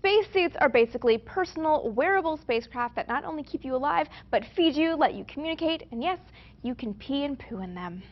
Spacesuits are basically personal, wearable spacecraft that not only keep you alive, but feed you, let you communicate, and yes, you can pee and poo in them.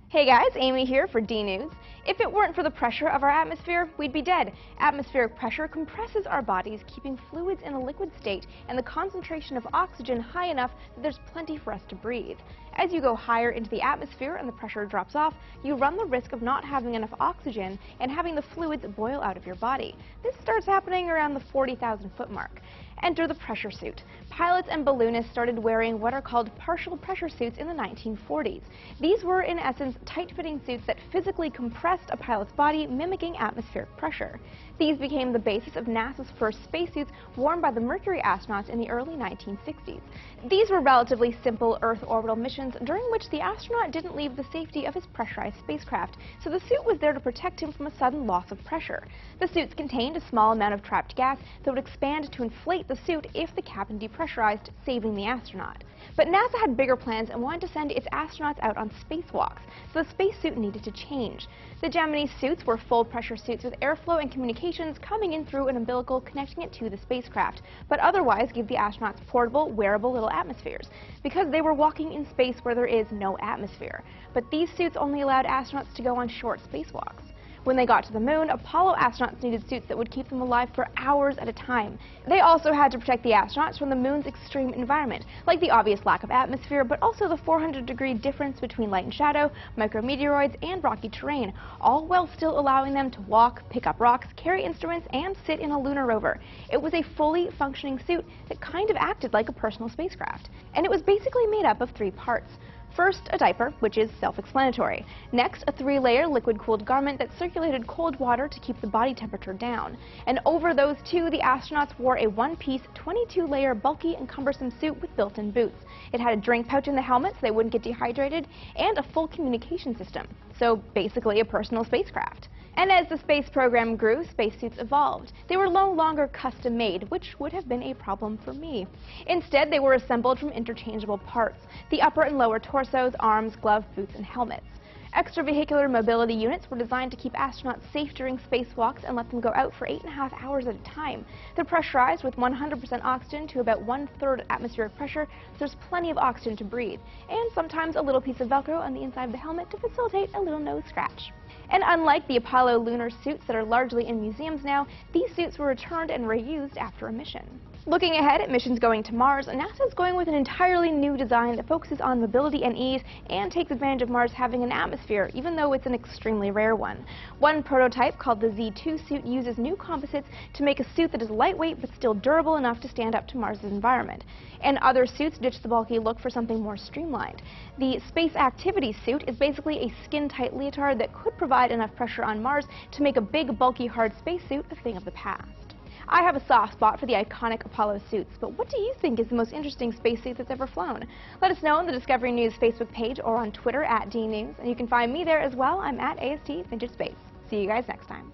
Hey guys, Amy here for D News. If it weren't for the pressure of our atmosphere, we'd be dead. Atmospheric pressure compresses our bodies, keeping fluids in a liquid state and the concentration of oxygen high enough that there's plenty for us to breathe. As you go higher into the atmosphere and the pressure drops off, you run the risk of not having enough oxygen and having the fluids boil out of your body. This starts happening around the 40,000-foot mark. Enter the pressure suit. Pilots and balloonists started wearing what are called partial pressure suits in the 1940s. These were, in essence, tight-fitting suits that physically compressed a pilot's body, mimicking atmospheric pressure. These became the basis of NASA's first spacesuits worn by the Mercury astronauts in the early 1960s. These were relatively simple Earth orbital missions during which the astronaut didn't leave the safety of his pressurized spacecraft, so the suit was there to protect him from a sudden loss of pressure. The suits contained a small amount of trapped gas that would expand to inflate the suit if the cabin depressurized, saving the astronaut. But NASA had bigger plans and wanted to send its astronauts out on spacewalks, so the spacesuit needed to change. The Gemini suits were full pressure suits with airflow and communications coming in through an umbilical connecting it to the spacecraft, but otherwise gave the astronauts portable, wearable little atmospheres, because they were walking in space where there is no atmosphere. But these suits only allowed astronauts to go on short spacewalks. When they got to the moon, Apollo astronauts needed suits that would keep them alive for hours at a time. They also had to protect the astronauts from the moon's extreme environment, like the obvious lack of atmosphere, but also the 400-degree difference between light and shadow, micrometeoroids, and rocky terrain, all while still allowing them to walk, pick up rocks, carry instruments, and sit in a lunar rover. It was a fully functioning suit that kind of acted like a personal spacecraft. And it was basically made up of three parts. First, a diaper, which is self-explanatory. Next, a 3-layer liquid-cooled garment that circulated cold water to keep the body temperature down. And over those two, the astronauts wore a one-piece, 22-layer, bulky and cumbersome suit with built-in boots. It had a drink pouch in the helmet so they wouldn't get dehydrated, and a full communication system. So basically a personal spacecraft. And as the space program grew, spacesuits evolved. They were no longer custom-made, which would have been a problem for me. Instead, they were assembled from interchangeable parts: the upper and lower torsos, arms, gloves, boots, and helmets. Extravehicular mobility units were designed to keep astronauts safe during spacewalks and let them go out for 8.5 hours at a time. They're pressurized with 100% oxygen to about 1/3 atmospheric pressure, so there's plenty of oxygen to breathe, and sometimes a little piece of Velcro on the inside of the helmet to facilitate a little nose scratch. And unlike the Apollo lunar suits that are largely in museums now, these suits were returned and reused after a mission. Looking ahead at missions going to Mars, NASA is going with an entirely new design that focuses on mobility and ease and takes advantage of Mars having an atmosphere, even though it's an extremely rare one. One prototype, called the Z2 suit, uses new composites to make a suit that is lightweight but still durable enough to stand up to Mars's environment. And other suits ditch the bulky look for something more streamlined. The Space Activity suit is basically a skin-tight leotard that could provide enough pressure on Mars to make a big, bulky, hard spacesuit a thing of the past. I have a soft spot for the iconic Apollo suits, but what do you think is the most interesting spacesuit that's ever flown? Let us know on the Discovery News Facebook page or on Twitter @DNews, and you can find me there as well. I'm @AST Vintage Space. See you guys next time.